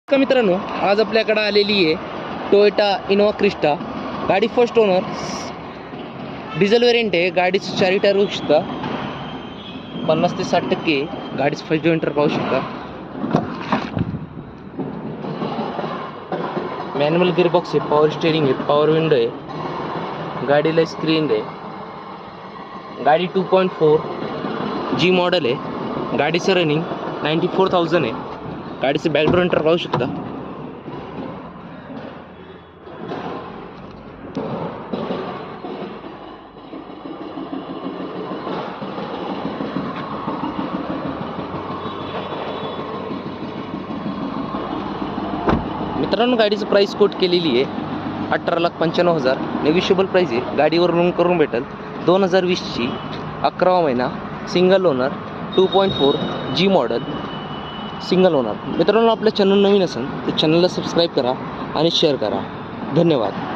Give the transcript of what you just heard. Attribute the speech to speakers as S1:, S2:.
S1: का मित्रांनो, आज आपल्याकडे आलेली आहे टोयोटा इनोवा क्रिस्टा. गाडी फर्स्ट ओनर, डिझेल वेरियंट आहे. गाडीचं 4 टायर होऊ शकता, 50 ते 60% गाडीचं फर्स्ट जोइंटर पाहू शकता. मॅन्युअल गिअरबॉक्स आहे, पॉवर स्टेअरिंग आहे, पॉवर विंडो आहे, गाडीला स्क्रीन आहे. गाडी 2.4 G मॉडेल आहे. गाडीचं रनिंग 94,000 आहे. गाडीचं बॅकडोर एंटर पाहू शकता. मित्रांनो, गाडीचं प्राइस कोट केलेली आहे 18,95,000. नेगोशिएबल प्राइस आहे. गाडीवर लोन करून भेटेल. 2020ची 11वा महिना, single owner, 2.4 G model, single owner. मित्रांनो, आपल्या चॅनल नवीन असेल तर चॅनलला सबस्क्राईब करा आणि शेअर करा. धन्यवाद.